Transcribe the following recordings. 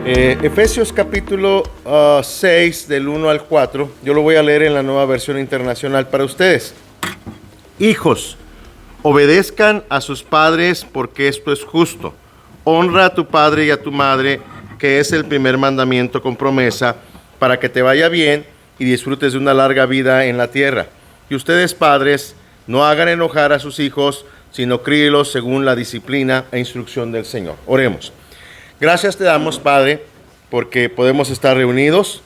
Efesios capítulo 6 del 1 al 4, yo lo voy a leer en la Nueva Versión Internacional para ustedes. Hijos, obedezcan a sus padres porque esto es justo. Honra a tu padre y a tu madre, que es el primer mandamiento con promesa, para que te vaya bien y disfrutes de una larga vida en la tierra. Y ustedes, padres, no hagan enojar a sus hijos, sino críelos según la disciplina e instrucción del Señor. Oremos. Gracias te damos, Padre, porque podemos estar reunidos.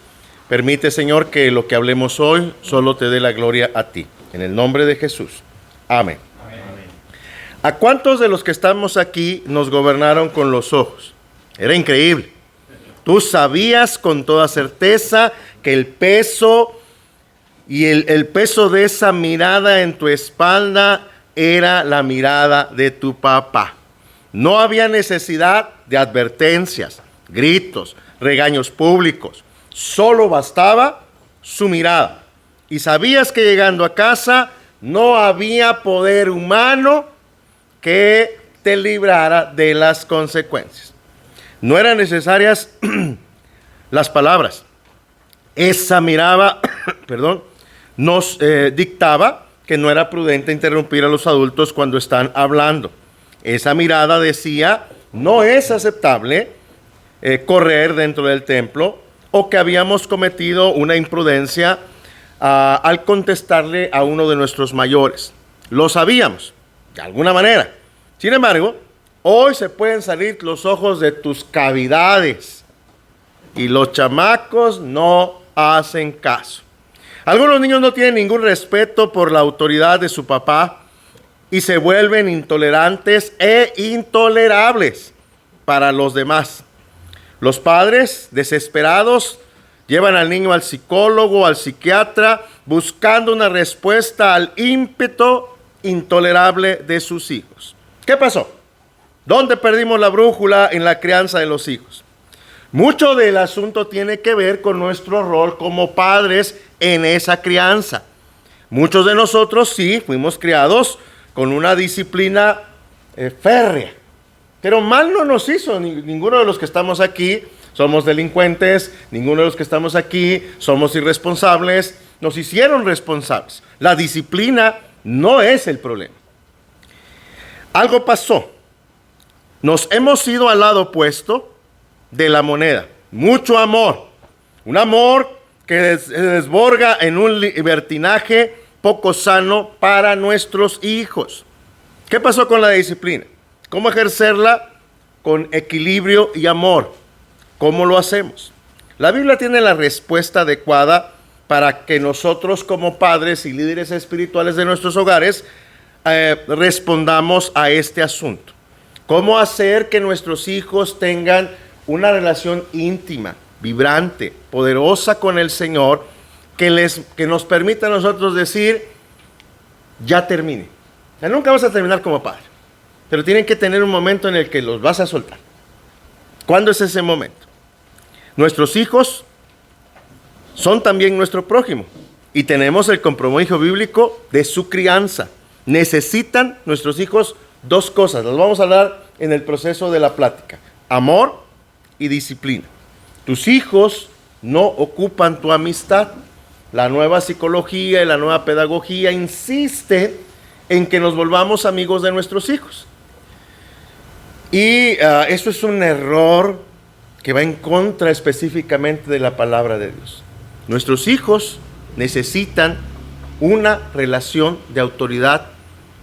Permite, Señor, que lo que hablemos hoy solo te dé la gloria a ti. En el nombre de Jesús. Amén. Amén. ¿A cuántos de los que estamos aquí nos gobernaron con los ojos? Era increíble. Tú sabías con toda certeza que el peso y el peso de esa mirada en tu espalda era la mirada de tu papá. No había necesidad de advertencias, gritos, regaños públicos. Solo bastaba su mirada. Y sabías que llegando a casa no había poder humano que te librara de las consecuencias. No eran necesarias las palabras. Esa mirada, nos dictaba que no era prudente interrumpir a los adultos cuando están hablando. Esa mirada decía, no es aceptable correr dentro del templo, o que habíamos cometido una imprudencia al contestarle a uno de nuestros mayores. Lo sabíamos, de alguna manera. Sin embargo, hoy se pueden salir los ojos de tus cavidades y los chamacos no hacen caso. Algunos niños no tienen ningún respeto por la autoridad de su papá y se vuelven intolerantes e intolerables para los demás. Los padres, desesperados, llevan al niño al psicólogo, al psiquiatra, buscando una respuesta al ímpetu intolerable de sus hijos. ¿Qué pasó? ¿Dónde perdimos la brújula en la crianza de los hijos? Mucho del asunto tiene que ver con nuestro rol como padres en esa crianza. Muchos de nosotros sí fuimos criados con una disciplina férrea, pero mal no nos hizo. Ninguno de los que estamos aquí somos delincuentes, ninguno de los que estamos aquí somos irresponsables. Nos hicieron responsables. La disciplina no es el problema. Algo pasó. Nos hemos ido al lado opuesto de la moneda. Mucho amor. Un amor que se desborda en un libertinaje poco sano para nuestros hijos. ¿Qué pasó con la disciplina? ¿Cómo ejercerla con equilibrio y amor? ¿Cómo lo hacemos? La Biblia tiene la respuesta adecuada para que nosotros como padres y líderes espirituales de nuestros hogares respondamos a este asunto. ¿Cómo hacer que nuestros hijos tengan una relación íntima, vibrante, poderosa con el Señor, que nos permita a nosotros decir, ya termine? O sea, nunca vas a terminar como padre, pero tienen que tener un momento en el que los vas a soltar. ¿Cuándo es ese momento? Nuestros hijos son también nuestro prójimo y tenemos el compromiso bíblico de su crianza. Necesitan nuestros hijos dos cosas, las vamos a hablar en el proceso de la plática: amor y disciplina. Tus hijos no ocupan tu amistad. La nueva psicología y la nueva pedagogía insiste en que nos volvamos amigos de nuestros hijos. Y eso es un error que va en contra específicamente de la palabra de Dios. Nuestros hijos necesitan una relación de autoridad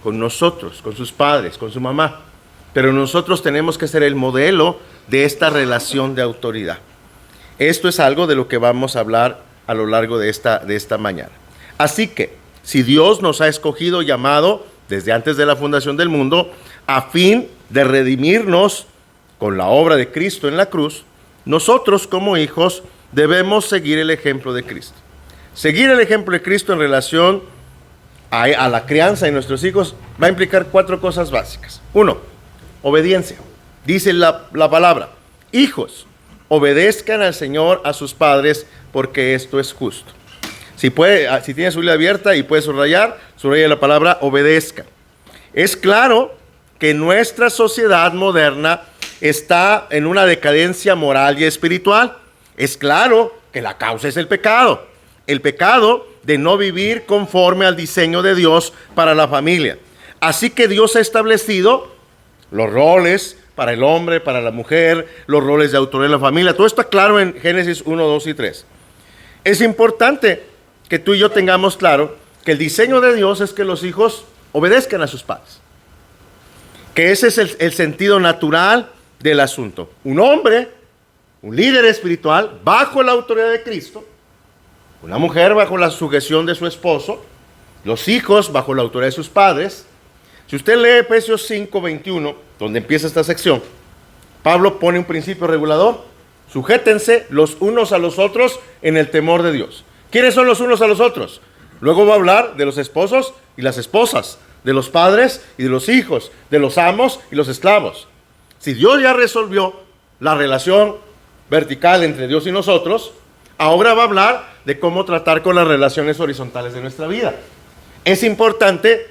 con nosotros, con sus padres, con su mamá. Pero nosotros tenemos que ser el modelo de esta relación de autoridad. Esto es algo de lo que vamos a hablar a lo largo de esta mañana. Así que, si Dios nos ha escogido, llamado desde antes de la fundación del mundo, a fin de redimirnos con la obra de Cristo en la cruz, nosotros como hijos debemos seguir el ejemplo de Cristo. Seguir el ejemplo de Cristo en relación a la crianza de nuestros hijos va a implicar 4 cosas básicas. 1, obediencia. Dice la palabra: hijos, obedezcan al Señor a sus padres, porque esto es justo. Si tiene su Biblia abierta y puede subraya la palabra obedezca. Es claro que nuestra sociedad moderna está en una decadencia moral y espiritual. Es claro que la causa es el pecado. El pecado de no vivir conforme al diseño de Dios para la familia. Así que Dios ha establecido los roles para el hombre, para la mujer, los roles de autoridad en la familia. Todo está claro en Génesis 1, 2 y 3. Es importante que tú y yo tengamos claro que el diseño de Dios es que los hijos obedezcan a sus padres. Que ese es el sentido natural del asunto. Un hombre, un líder espiritual, bajo la autoridad de Cristo, una mujer bajo la sujeción de su esposo, los hijos bajo la autoridad de sus padres. Si usted lee Efesios 5, 21, donde empieza esta sección, Pablo pone un principio regulador: sujétense los unos a los otros en el temor de Dios. ¿Quiénes son los unos a los otros? Luego va a hablar de los esposos y las esposas, de los padres y de los hijos, de los amos y los esclavos. Si Dios ya resolvió la relación vertical entre Dios y nosotros, ahora va a hablar de cómo tratar con las relaciones horizontales de nuestra vida. Es importante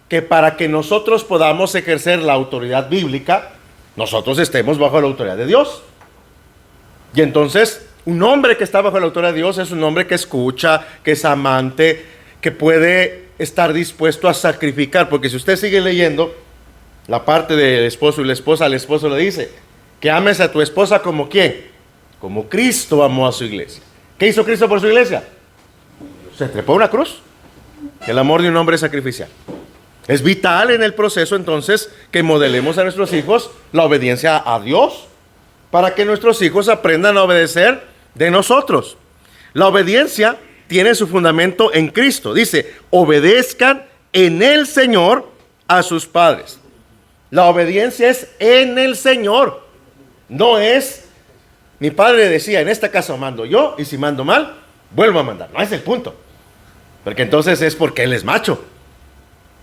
que para que nosotros podamos ejercer la autoridad bíblica, nosotros estemos bajo la autoridad de Dios. Y entonces, un hombre que está bajo la autoridad de Dios es un hombre que escucha, que es amante, que puede estar dispuesto a sacrificar. Porque si usted sigue leyendo la parte del esposo y la esposa, al esposo le dice que ames a tu esposa como ¿quién? Como Cristo amó a su iglesia. ¿Qué hizo Cristo por su iglesia? Se trepó a una cruz. El amor de un hombre es sacrificial. Es vital en el proceso entonces que modelemos a nuestros hijos la obediencia a Dios, para que nuestros hijos aprendan a obedecer de nosotros. La obediencia tiene su fundamento en Cristo. Dice, obedezcan en el Señor a sus padres. La obediencia es en el Señor. No es, mi padre decía, en esta casa mando yo, y si mando mal, vuelvo a mandar. No es el punto. Porque entonces es porque Él es macho.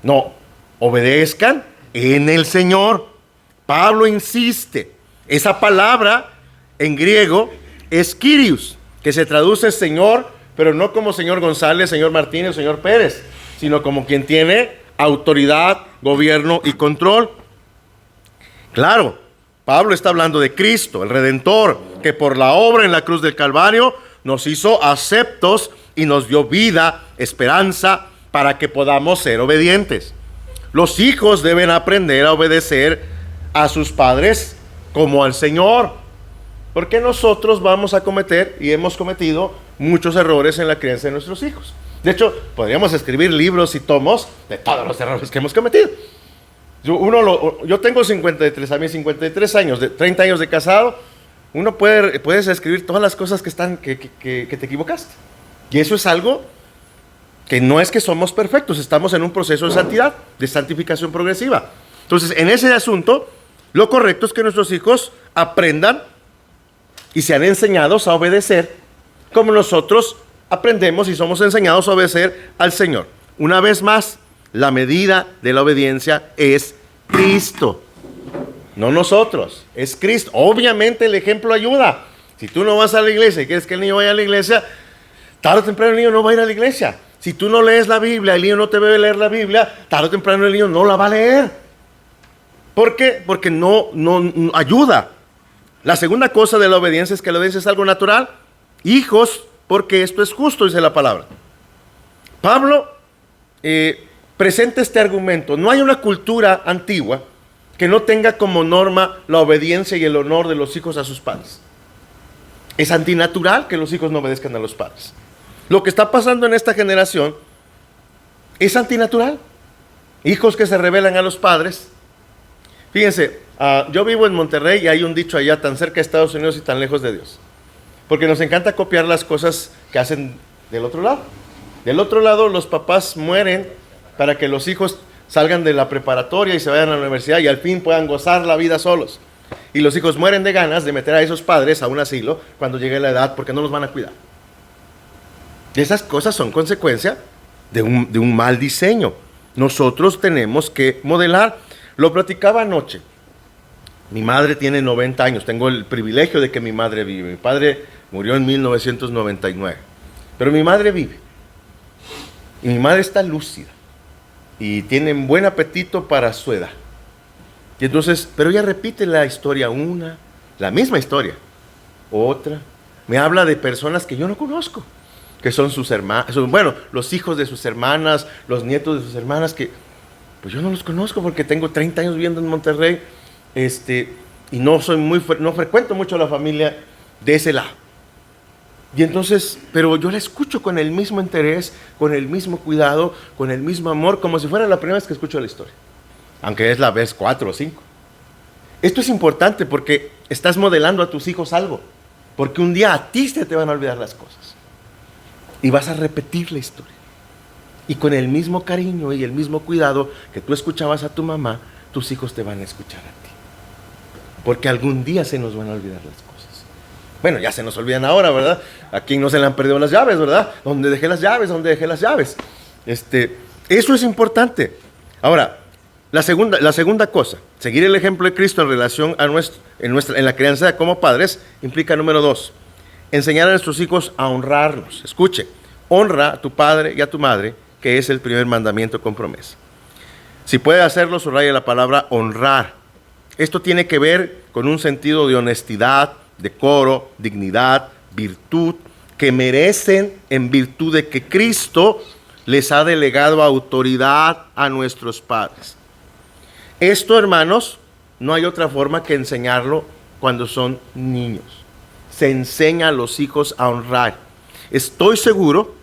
No, obedezcan en el Señor. Pablo insiste. Esa palabra en griego es Kyrios, que se traduce Señor, pero no como señor González, señor Martínez, señor Pérez, sino como quien tiene autoridad, gobierno y control. Claro, Pablo está hablando de Cristo, el Redentor, que por la obra en la cruz del Calvario nos hizo aceptos y nos dio vida, esperanza, para que podamos ser obedientes. Los hijos deben aprender a obedecer a sus padres como al Señor, porque nosotros vamos a cometer y hemos cometido muchos errores en la crianza de nuestros hijos. De hecho, podríamos escribir libros y tomos de todos los errores que hemos cometido. Yo tengo 53 años, 30 años de casado. Uno puedes escribir todas las cosas que te equivocaste. Y eso es algo que no es que somos perfectos, estamos en un proceso de santidad, de santificación progresiva. Entonces, en ese asunto, lo correcto es que nuestros hijos aprendan y sean enseñados a obedecer como nosotros aprendemos y somos enseñados a obedecer al Señor. Una vez más, la medida de la obediencia es Cristo, no nosotros, es Cristo. Obviamente el ejemplo ayuda. Si tú no vas a la iglesia y quieres que el niño vaya a la iglesia, tarde o temprano el niño no va a ir a la iglesia. Si tú no lees la Biblia, el niño no te ve leer la Biblia, tarde o temprano el niño no la va a leer. ¿Por qué? Porque no ayuda. La segunda cosa de la obediencia es que la obediencia es algo natural. Hijos, porque esto es justo, dice la palabra. Pablo presenta este argumento. No hay una cultura antigua que no tenga como norma la obediencia y el honor de los hijos a sus padres. Es antinatural que los hijos no obedezcan a los padres. Lo que está pasando en esta generación es antinatural. Hijos que se rebelan a los padres. Fíjense, yo vivo en Monterrey y hay un dicho allá, tan cerca de Estados Unidos y tan lejos de Dios. Porque nos encanta copiar las cosas que hacen del otro lado. Del otro lado, los papás mueren para que los hijos salgan de la preparatoria y se vayan a la universidad y al fin puedan gozar la vida solos. Y los hijos mueren de ganas de meter a esos padres a un asilo cuando llegue la edad porque no los van a cuidar. Y esas cosas son consecuencia de un mal diseño. Nosotros tenemos que modelar. Lo platicaba anoche. Mi madre tiene 90 años. Tengo el privilegio de que mi madre vive. Mi padre murió en 1999. Pero mi madre vive. Y mi madre está lúcida. Y tiene buen apetito para su edad. Y entonces, pero ella repite la historia la misma historia, otra. Me habla de personas que yo no conozco, que son sus hermanos, bueno, los hijos de sus hermanas, los nietos de sus hermanas, que pues yo no los conozco porque tengo 30 años viviendo en Monterrey, y no frecuento mucho a la familia de ese lado. Y entonces, pero yo la escucho con el mismo interés, con el mismo cuidado, con el mismo amor, como si fuera la primera vez que escucho la historia, aunque es la vez 4 o 5. Esto es importante porque estás modelando a tus hijos algo, porque un día a ti se te van a olvidar las cosas y vas a repetir la historia. Y con el mismo cariño y el mismo cuidado que tú escuchabas a tu mamá, tus hijos te van a escuchar a ti. Porque algún día se nos van a olvidar las cosas. Bueno, ya se nos olvidan ahora, ¿verdad? ¿A quién no se le han perdido las llaves, verdad? ¿Dónde dejé las llaves? ¿Dónde dejé las llaves? Eso es importante. Ahora, la segunda cosa, seguir el ejemplo de Cristo en relación a en la crianza como padres, implica número 2, enseñar a nuestros hijos a honrarnos. Escuche, honra a tu padre y a tu madre, que es el primer mandamiento con promesa. Si puede hacerlo, subraya la palabra honrar. Esto tiene que ver con un sentido de honestidad, decoro, dignidad, virtud, que merecen en virtud de que Cristo les ha delegado autoridad a nuestros padres. Esto, hermanos, no hay otra forma que enseñarlo cuando son niños. Se enseña a los hijos a honrar. Estoy seguro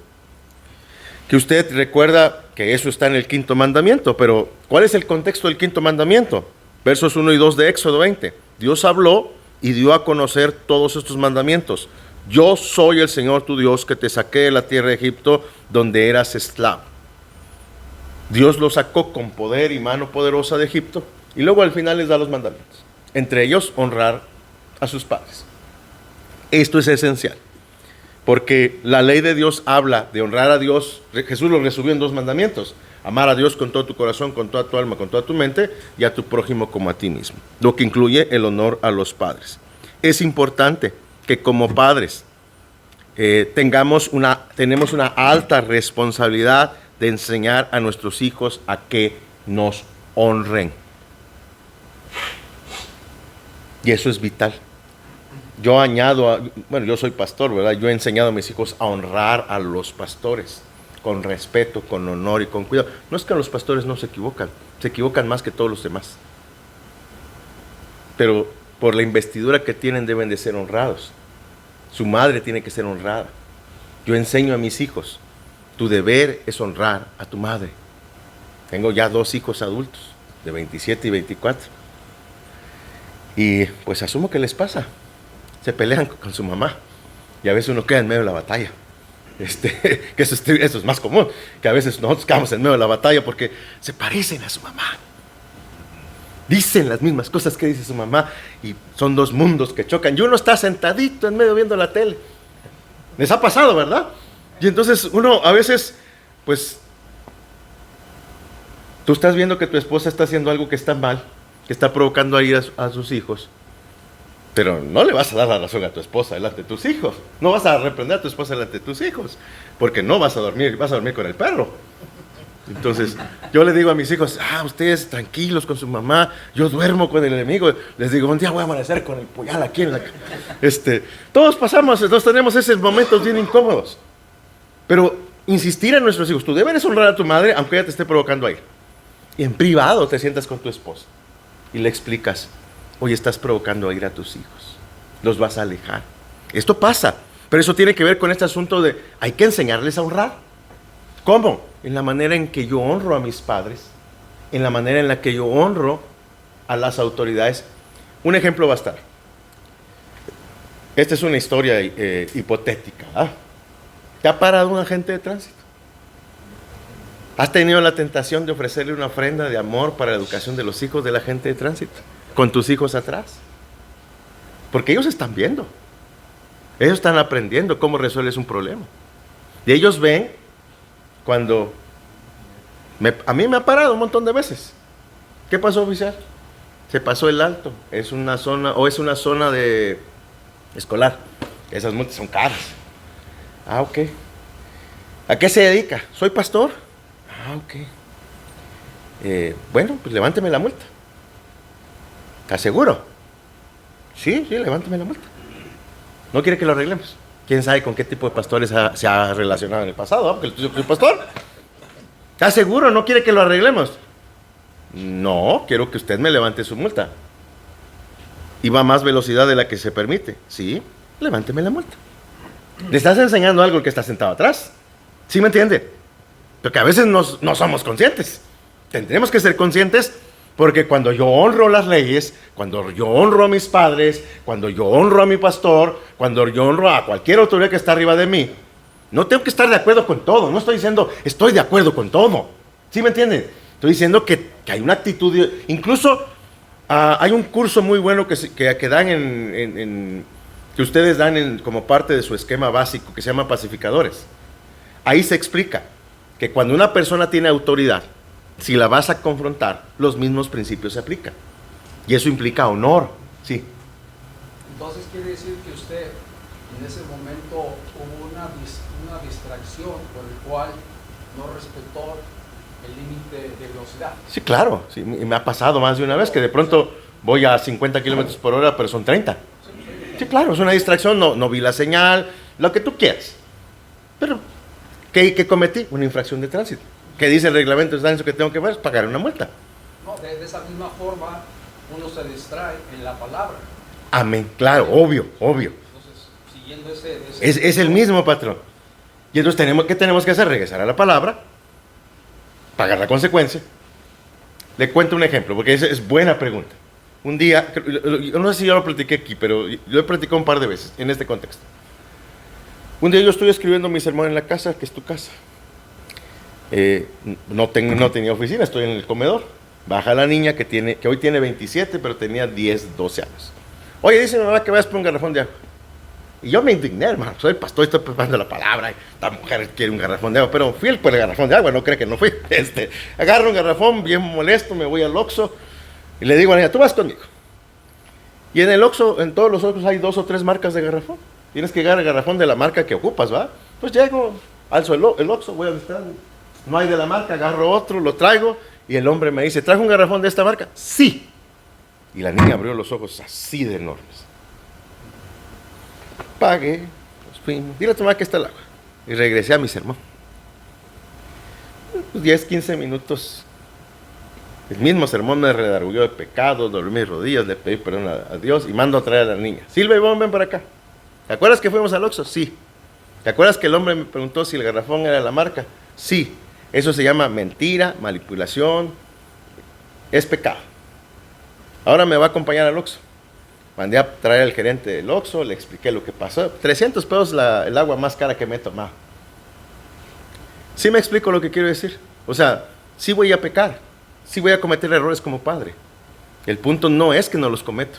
que usted recuerda que eso está en el 5º mandamiento, pero ¿cuál es el contexto del 5º mandamiento? Versos 1 y 2 de Éxodo 20. Dios habló y dio a conocer todos estos mandamientos. Yo soy el Señor tu Dios que te saqué de la tierra de Egipto, donde eras esclavo. Dios los sacó con poder y mano poderosa de Egipto, y luego al final les da los mandamientos. Entre ellos, honrar a sus padres. Esto es esencial, porque la ley de Dios habla de honrar a Dios. Jesús lo resumió en 2 mandamientos: amar a Dios con todo tu corazón, con toda tu alma, con toda tu mente, y a tu prójimo como a ti mismo, lo que incluye el honor a los padres. Es importante que como padres tenemos una alta responsabilidad de enseñar a nuestros hijos a que nos honren. Y eso es vital. Yo yo soy pastor, ¿verdad? Yo he enseñado a mis hijos a honrar a los pastores, con respeto, con honor y con cuidado. No es que los pastores no se equivocan más que todos los demás. Pero por la investidura que tienen deben de ser honrados. Su madre tiene que ser honrada. Yo enseño a mis hijos, tu deber es honrar a tu madre. Tengo ya 2 hijos adultos, de 27 y 24. Y pues asumo que les pasa. Se pelean con su mamá. Y a veces uno queda en medio de la batalla. Que eso es más común. Que a veces nosotros quedamos en medio de la batalla porque se parecen a su mamá. Dicen las mismas cosas que dice su mamá. Y son 2 mundos que chocan. Y uno está sentadito en medio viendo la tele. Les ha pasado, ¿verdad? Y entonces uno a veces, pues, tú estás viendo que tu esposa está haciendo algo que está mal, que está provocando a ir a sus hijos, pero no le vas a dar la razón a tu esposa delante de tus hijos. No vas a reprender a tu esposa delante de tus hijos, porque no vas a dormir con el perro. Entonces, yo le digo a mis hijos, ustedes tranquilos con su mamá, yo duermo con el enemigo. Les digo, un día voy a amanecer con el puñal aquí en la... Todos tenemos esos momentos bien incómodos. Pero insistir en nuestros hijos, tú debes honrar a tu madre, aunque ella te esté provocando a ir. Y en privado te sientas con tu esposa y le explicas, oye, estás provocando a ir a tus hijos, los vas a alejar. Esto pasa, pero eso tiene que ver con este asunto de, hay que enseñarles a honrar. ¿Cómo? En la manera en que yo honro a mis padres, en la manera en la que yo honro a las autoridades. Un ejemplo va a estar. Esta es una historia hipotética. ¿Te ha parado un agente de tránsito? ¿Has tenido la tentación de ofrecerle una ofrenda de amor para la educación de los hijos del agente de tránsito? Con tus hijos atrás. Porque ellos están viendo. Ellos están aprendiendo cómo resuelves un problema. Y ellos ven cuando... a mí me ha parado un montón de veces. ¿Qué pasó, oficial? Se pasó el alto. Es una zona de escolar. Esas multas son caras. Ok. ¿A qué se dedica? Soy pastor. Ok. Bueno, pues levánteme la multa. ¿Estás seguro? Sí, levántame la multa. ¿No quiere que lo arreglemos? ¿Quién sabe con qué tipo de pastores se ha relacionado en el pasado? Porque yo soy pastor. ¿Estás seguro? ¿No quiere que lo arreglemos? No, quiero que usted me levante su multa. ¿Y va a más velocidad de la que se permite? Sí, levánteme la multa. Le estás enseñando algo al que está sentado atrás. ¿Sí me entiende? Porque a veces no somos conscientes. Tendremos que ser conscientes porque cuando yo honro las leyes, cuando yo honro a mis padres, cuando yo honro a mi pastor, cuando yo honro a cualquier autoridad que está arriba de mí, no tengo que estar de acuerdo con todo. No estoy diciendo estoy de acuerdo con todo. ¿Sí me entienden? Estoy diciendo que hay una actitud. Incluso hay un curso muy bueno que dan que ustedes dan como parte de su esquema básico que se llama pacificadores. Ahí se explica que cuando una persona tiene autoridad, si la vas a confrontar, los mismos principios se aplican. Y eso implica honor. Sí. Entonces quiere decir que usted en ese momento hubo una distracción por el cual no respetó el límite de velocidad. Sí, claro. Sí, me ha pasado más de una vez que de pronto voy a 50 kilómetros por hora, pero son 30. Sí, claro, es una distracción. No vi la señal, lo que tú quieras. Pero, ¿qué cometí? Una infracción de tránsito. ¿Qué dice el reglamento de tránsito que tengo que hacer? Pagar una multa. No, de esa misma forma uno se distrae en la palabra. Amén, claro, obvio. Entonces, siguiendo ese Es el mismo patrón. Y entonces, ¿qué tenemos que hacer? Regresar a la palabra, pagar la consecuencia. Le cuento un ejemplo, porque esa es buena pregunta. Un día, yo no sé si yo lo platiqué aquí, pero yo lo he platicado un par de veces en este contexto. Un día yo estoy escribiendo mi sermón en la casa, que es tu casa. No tenía oficina, estoy en el comedor. Baja la niña que hoy tiene 27, pero tenía 10, 12 años. Oye, dice mi mamá que vayas por un garrafón de agua. Y yo me indigné, hermano. Soy pastor, estoy preparando la palabra. Esta mujer quiere un garrafón de agua, pero fui por el garrafón de agua, no cree que no fui. Agarro un garrafón, bien molesto, me voy al Oxxo y le digo a la niña, tú vas conmigo. Y en el Oxxo, en todos los Oxxos hay 2 o 3 marcas de garrafón. Tienes que llegar al garrafón de la marca que ocupas, ¿va? Pues llego, alzo el Oxxo, voy a donde está. No hay de la marca, agarro otro, lo traigo y el hombre me dice, ¿trajo un garrafón de esta marca? Sí. Y la niña abrió los ojos así de enormes. Pagué, nos fuimos, dile a tu mamá que está el agua. Y regresé a mi sermón. 10, 15 minutos. El mismo sermón me redarguyó de pecado, doblé mis rodillas, le pedí perdón a Dios y mando a traer a la niña. Silvia y ven para acá. ¿Te acuerdas que fuimos al Oxxo? Sí. ¿Te acuerdas que el hombre me preguntó si el garrafón era de la marca? Sí. Eso se llama mentira, manipulación, es pecado. Ahora me va a acompañar al Oxxo. Mandé a traer al gerente del Oxxo, le expliqué lo que pasó. 300 pesos el agua más cara que me he tomado. ¿Sí me explico lo que quiero decir? O sea, sí voy a pecar, sí voy a cometer errores como padre. El punto no es que no los cometo.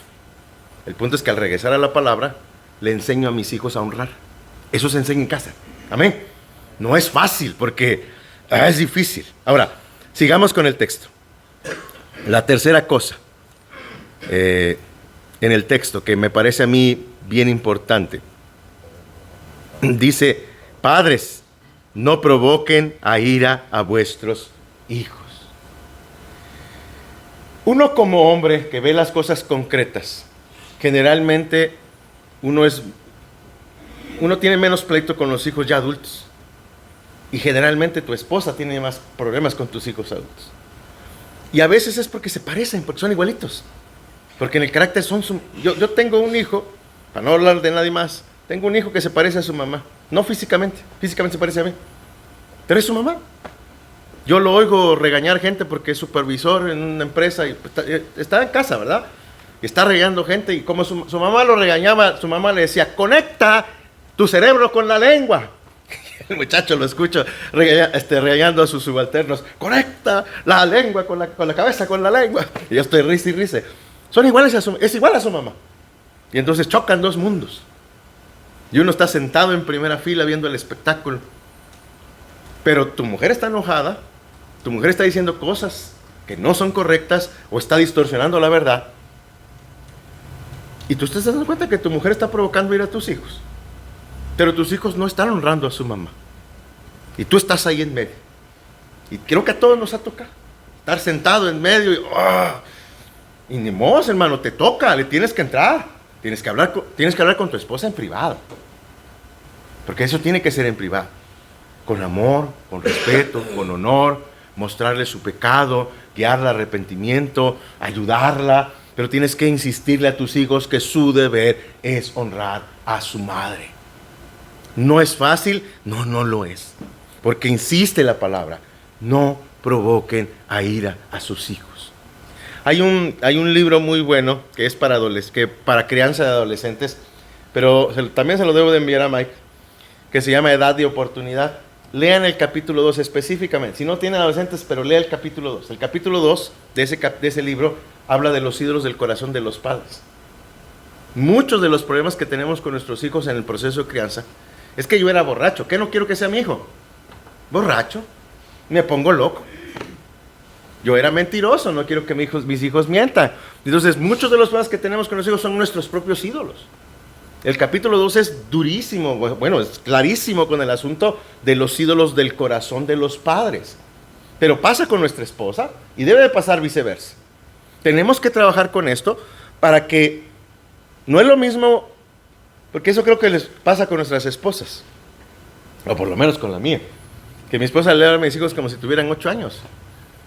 El punto es que al regresar a la palabra, le enseño a mis hijos a honrar. Eso se enseña en casa. Amén. No es fácil porque es difícil. Ahora, sigamos con el texto. La tercera cosa en el texto que me parece a mí bien importante. Dice, padres, no provoquen a ira a vuestros hijos. Uno como hombre que ve las cosas concretas, generalmente uno tiene menos pleito con los hijos ya adultos. Y generalmente tu esposa tiene más problemas con tus hijos adultos. Y a veces es porque se parecen, porque son igualitos. Porque en el carácter yo tengo un hijo, para no hablar de nadie más, tengo un hijo que se parece a su mamá. No físicamente se parece a mí. Pero es su mamá. Yo lo oigo regañar gente porque es supervisor en una empresa y está en casa, ¿verdad? Y está regañando gente y como su mamá lo regañaba, su mamá le decía, conecta tu cerebro con la lengua. El muchacho lo escucho regañando a sus subalternos, conecta la lengua con la cabeza con la lengua. Y yo estoy risa y risa. Son iguales es igual a su mamá. Y entonces chocan dos mundos. Y uno está sentado en primera fila viendo el espectáculo. Pero tu mujer está enojada, tu mujer está diciendo cosas que no son correctas o está distorsionando la verdad. Y tú te estás dando cuenta que tu mujer está provocando ira a tus hijos. Pero tus hijos no están honrando a su mamá. Y tú estás ahí en medio. Y creo que a todos nos ha tocado estar sentado en medio y Y ni modo, hermano, te toca, le tienes que entrar. Tienes que hablar con tu esposa en privado. Porque eso tiene que ser en privado. Con amor, con respeto, con honor, mostrarle su pecado, guiarla al arrepentimiento, ayudarla. Pero tienes que insistirle a tus hijos que su deber es honrar a su madre. ¿No es fácil? No, no lo es. Porque insiste la palabra, no provoquen a ira a sus hijos. Hay un libro muy bueno que es para crianza de adolescentes, pero también se lo debo de enviar a Mike, que se llama Edad de Oportunidad. Lean el capítulo 2 específicamente. Si no tienen adolescentes, pero lea el capítulo 2. El capítulo 2 de ese libro habla de los ídolos del corazón de los padres. Muchos de los problemas que tenemos con nuestros hijos en el proceso de crianza es que yo era borracho. ¿Qué no quiero que sea mi hijo? Borracho. Me pongo loco. Yo era mentiroso, no quiero que mis hijos mientan. Entonces, muchos de los problemas que tenemos con los hijos son nuestros propios ídolos. El capítulo 2 es durísimo, bueno, es clarísimo con el asunto de los ídolos del corazón de los padres. Pero pasa con nuestra esposa y debe de pasar viceversa. Tenemos que trabajar con esto para que no es lo mismo, porque eso creo que les pasa con nuestras esposas, o por lo menos con la mía, que mi esposa le habla a mis hijos como si tuvieran 8 años.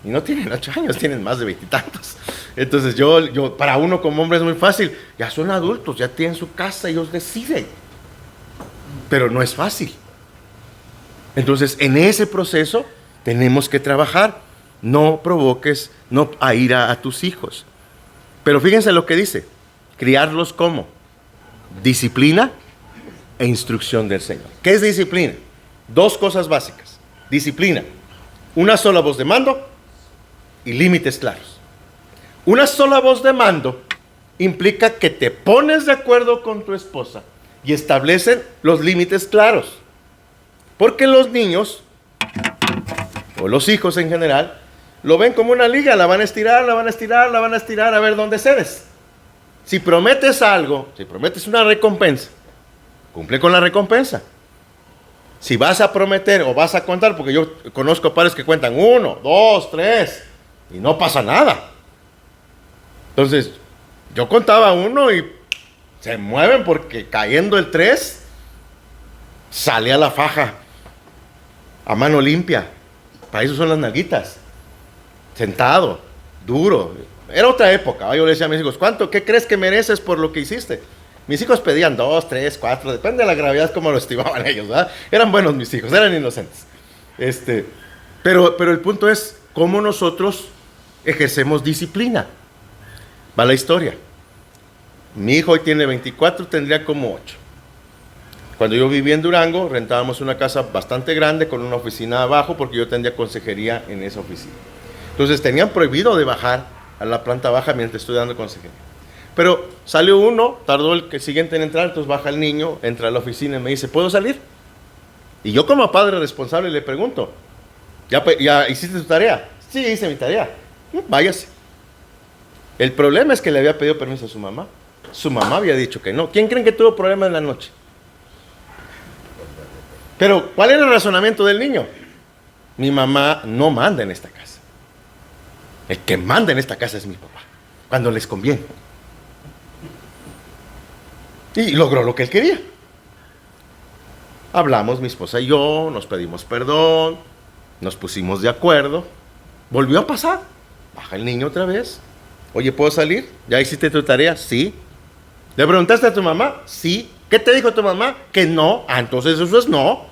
Y no tienen 8 años, tienen más de 20 y tantos. Entonces yo, para uno como hombre es muy fácil. Ya son adultos, ya tienen su casa, ellos deciden. Pero no es fácil. Entonces en ese proceso tenemos que trabajar. No provoques a ira a tus hijos. Pero fíjense lo que dice. Criarlos como disciplina e instrucción del Señor. ¿Qué es disciplina? 2 cosas básicas. Disciplina, una sola voz de mando y límites claros. Una sola voz de mando implica que te pones de acuerdo con tu esposa y establecen los límites claros. Porque los niños, o los hijos en general, lo ven como una liga, la van a estirar, la van a estirar, la van a estirar a ver dónde cedes. Si prometes algo, si prometes una recompensa, cumple con la recompensa. Si vas a prometer o vas a contar, porque yo conozco padres que cuentan 1, 2, 3 y no pasa nada. Entonces, yo contaba 1 y se mueven porque cayendo el 3, sale a la faja a mano limpia. Para eso son las nalguitas. Sentado, duro. Era otra época. Yo le decía a mis hijos, ¿qué crees que mereces por lo que hiciste? Mis hijos pedían 2, 3, 4, depende de la gravedad como lo estimaban ellos, ¿verdad? Eran buenos mis hijos, eran inocentes. Pero el punto es cómo nosotros ejercemos disciplina. Va la historia. Mi hijo hoy tiene 24, tendría como 8. Cuando yo vivía en Durango, rentábamos una casa bastante grande con una oficina abajo porque yo tendría consejería en esa oficina. Entonces tenían prohibido de bajar a la planta baja mientras estoy dando consejería. Pero salió uno, tardó el siguiente en entrar, entonces baja el niño, entra a la oficina y me dice, ¿puedo salir? Y yo como padre responsable le pregunto, ¿ya hiciste tu tarea? Sí, hice mi tarea. Váyase. El problema es que le había pedido permiso a su mamá. Su mamá había dicho que no. ¿Quién creen que tuvo problemas en la noche? Pero, ¿cuál era el razonamiento del niño? Mi mamá no manda en esta casa. El que manda en esta casa es mi papá, cuando les conviene. Y logró lo que él quería. Hablamos mi esposa y yo, nos pedimos perdón, nos pusimos de acuerdo. Volvió a pasar. Baja el niño otra vez. Oye, ¿puedo salir? ¿Ya hiciste tu tarea? Sí. ¿Le preguntaste a tu mamá? Sí. ¿Qué te dijo tu mamá? Que no. Entonces eso es no.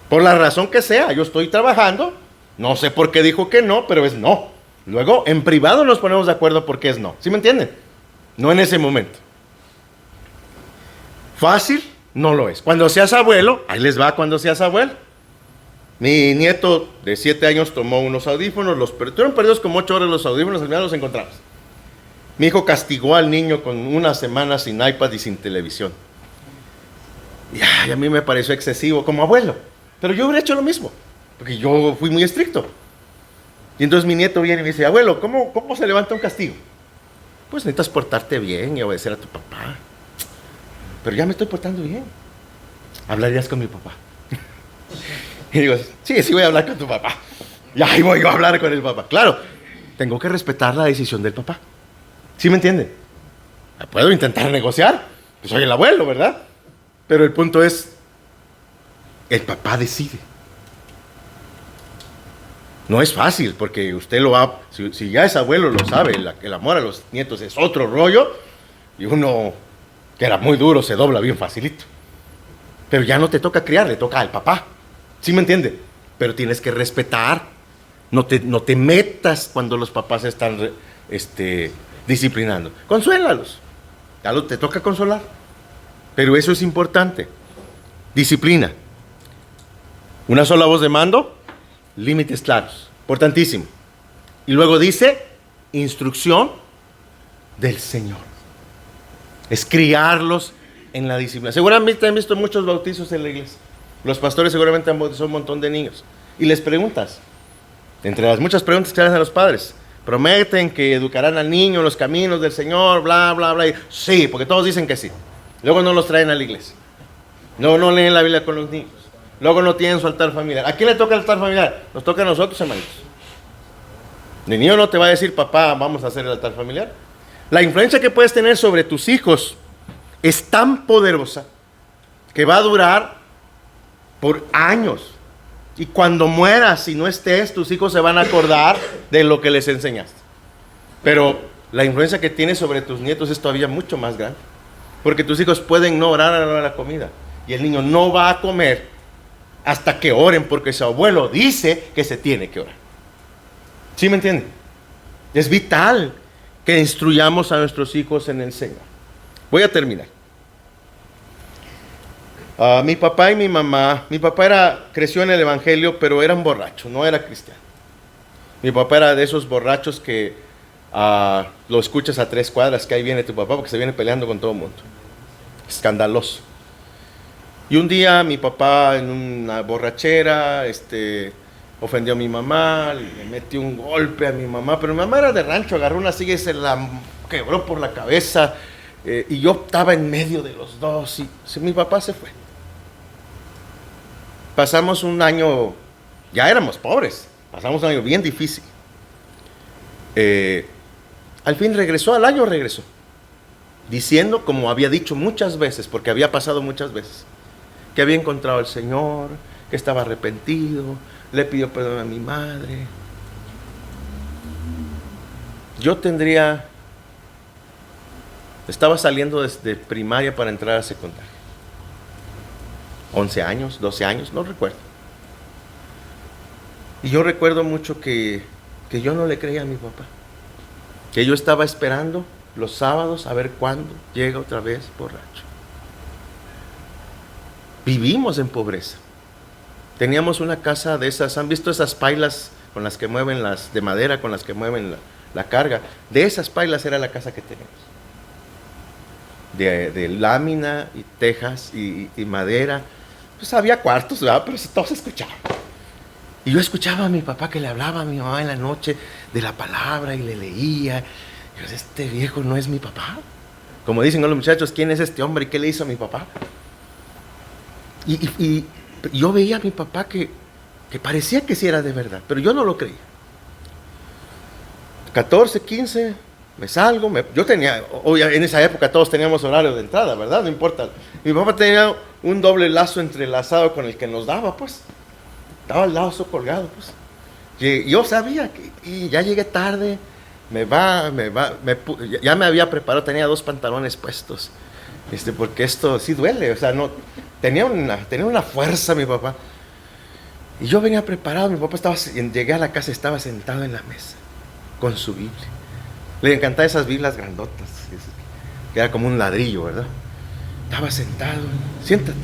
Por la razón que sea, yo estoy trabajando. No sé por qué dijo que no, pero es no. Luego, en privado nos ponemos de acuerdo por qué es no. ¿Sí me entienden? No en ese momento. Fácil, no lo es. Cuando seas abuelo, ahí les va cuando seas abuelo. Mi nieto de 7 años tomó unos audífonos, estuvieron perdidos como 8 horas los audífonos, al final los encontramos. Mi hijo castigó al niño con una semana sin iPad y sin televisión. Y a mí me pareció excesivo como abuelo. Pero yo hubiera hecho lo mismo, porque yo fui muy estricto. Y entonces mi nieto viene y me dice, abuelo, ¿cómo se levanta un castigo? Pues necesitas portarte bien y obedecer a tu papá. Pero ya me estoy portando bien. ¿Hablarías con mi papá? Y digo, sí voy a hablar con tu papá. Y ahí voy yo a hablar con el papá. Claro, tengo que respetar la decisión del papá. ¿Sí me entienden? Puedo intentar negociar, pues soy el abuelo, ¿verdad? Pero el punto es, el papá decide. No es fácil, porque usted lo va, si ya es abuelo lo sabe, el amor a los nietos es otro rollo, y uno que era muy duro se dobla bien facilito. Pero ya no te toca criar, le toca al papá. ¿Sí me entiende? Pero tienes que respetar. No te metas cuando los papás están disciplinando. Consuélalos. Te toca consolar. Pero eso es importante. Disciplina. Una sola voz de mando, límites claros. Importantísimo. Y luego dice, instrucción del Señor. Es criarlos en la disciplina. Seguramente han visto muchos bautizos en la iglesia. Los pastores seguramente han bautizado un montón de niños. Y les preguntas, entre las muchas preguntas que hacen a los padres, prometen que educarán al niño en los caminos del Señor, bla, bla, bla. Y sí, porque todos dicen que sí. Luego no los traen a la iglesia. Luego no leen la Biblia con los niños. Luego no tienen su altar familiar. ¿A quién le toca el altar familiar? Nos toca a nosotros, hermanitos. El niño no te va a decir, papá, vamos a hacer el altar familiar. La influencia que puedes tener sobre tus hijos es tan poderosa que va a durar por años. Y cuando mueras y no estés, tus hijos se van a acordar de lo que les enseñaste. Pero la influencia que tienes sobre tus nietos es todavía mucho más grande. Porque tus hijos pueden no orar a la hora de la comida. Y el niño no va a comer hasta que oren, porque su abuelo dice que se tiene que orar. ¿Sí me entienden? Es vital que instruyamos a nuestros hijos en el Señor. Voy a terminar. Mi papá y mi mamá, mi papá creció en el Evangelio, pero era un borracho, no era cristiano. Mi papá era de esos borrachos que lo escuchas a 3 cuadras, que ahí viene tu papá, porque se viene peleando con todo el mundo. Escandaloso. Y un día mi papá en una borrachera, ofendió a mi mamá, le metió un golpe a mi mamá, pero mi mamá era de rancho, agarró una silla y se la quebró por la cabeza, y yo estaba en medio de los dos, y mi papá se fue. Pasamos un año, ya éramos pobres, pasamos un año bien difícil. Al fin regresó, al año regresó, diciendo, como había dicho muchas veces, porque había pasado muchas veces, que había encontrado al Señor, que estaba arrepentido, le pidió perdón a mi madre. Yo estaba saliendo desde primaria para entrar a secundaria. 11 años, 12 años, no recuerdo. Y yo recuerdo mucho que yo no le creía a mi papá. Que yo estaba esperando los sábados a ver cuándo llega otra vez borracho. Vivimos en pobreza. Teníamos una casa de esas, ¿han visto esas pailas con las que mueven de madera, con las que mueven la carga? De esas pailas era la casa que teníamos. De lámina y tejas y madera. Pues había cuartos, ¿verdad? Pero todo se escuchaba. Y yo escuchaba a mi papá que le hablaba a mi mamá en la noche de la palabra y le leía. Y yo, este viejo no es mi papá. Como dicen los muchachos, ¿quién es este hombre y qué le hizo a mi papá? Y yo veía a mi papá que parecía que sí era de verdad, pero yo no lo creía. 14, 15, me salgo, yo tenía, en esa época todos teníamos horario de entrada, ¿verdad? No importa. Mi papá tenía un doble lazo entrelazado con el que nos daba, pues. Estaba el lazo colgado, pues. Y yo sabía que ya llegué tarde, ya me había preparado, tenía 2 pantalones puestos, porque esto sí duele, o sea, no, tenía una fuerza mi papá. Y yo venía preparado, mi papá llegué a la casa, estaba sentado en la mesa, con su Biblia. Le encantaban esas Biblias grandotas, que era como un ladrillo, ¿verdad? Estaba sentado, siéntate.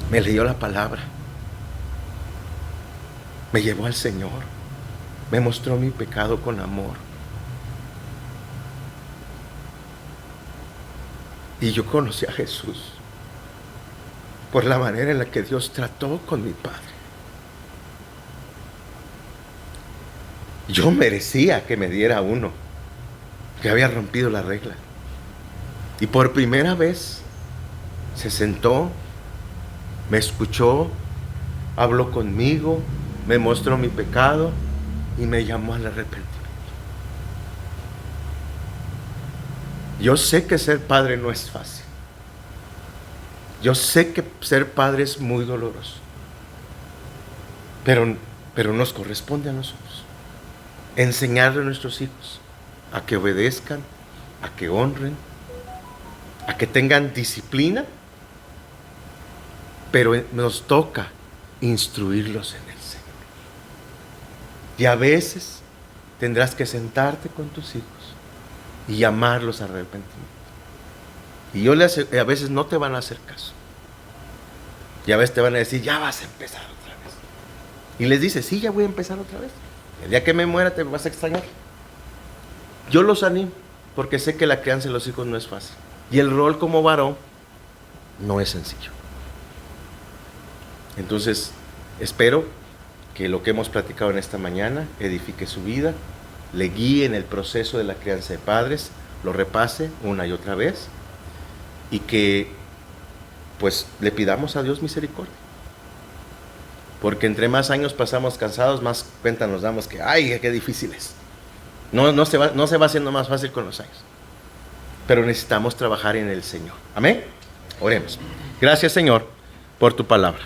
Me leyó la palabra. Me llevó al Señor. Me mostró mi pecado con amor. Y yo conocí a Jesús por la manera en la que Dios trató con mi padre. Yo merecía que me diera uno que había rompido la regla. Y por primera vez se sentó, me escuchó, habló conmigo, me mostró mi pecado y me llamó al arrepentimiento. Yo sé que ser padre no es fácil. Yo sé que ser padre es muy doloroso. Pero nos corresponde a nosotros enseñarle a nuestros hijos a que obedezcan, a que honren, a que tengan disciplina, pero nos toca instruirlos en el Señor. Y a veces tendrás que sentarte con tus hijos y llamarlos a arrepentimiento. Y a veces no te van a hacer caso. Y a veces te van a decir, ya vas a empezar otra vez. Y les dices, sí, ya voy a empezar otra vez. El día que me muera te vas a extrañar. Yo los animo, porque sé que la crianza de los hijos no es fácil. Y el rol como varón no es sencillo. Entonces, espero que lo que hemos platicado en esta mañana edifique su vida, le guíe en el proceso de la crianza de padres, lo repase una y otra vez, y que pues le pidamos a Dios misericordia. Porque entre más años pasamos cansados, más cuenta nos damos que, ay, qué difícil es. No se va haciendo más fácil con los años. Pero necesitamos trabajar en el Señor. Amén. Oremos. Gracias, Señor, por tu palabra.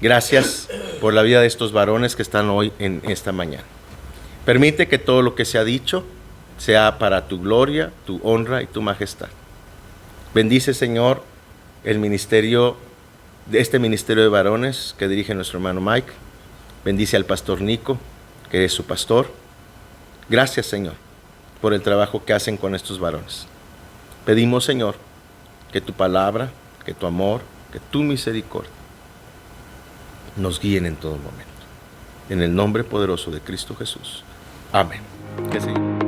Gracias por la vida de estos varones que están hoy en esta mañana. Permite que todo lo que se ha dicho sea para tu gloria, tu honra y tu majestad. Bendice, Señor, el ministerio, este ministerio de varones que dirige nuestro hermano Mike. Bendice al pastor Nico, que es su pastor. Gracias, Señor, por el trabajo que hacen con estos varones. Pedimos, Señor, que tu palabra, que tu amor, que tu misericordia nos guíen en todo momento. En el nombre poderoso de Cristo Jesús. Amén. Que siga.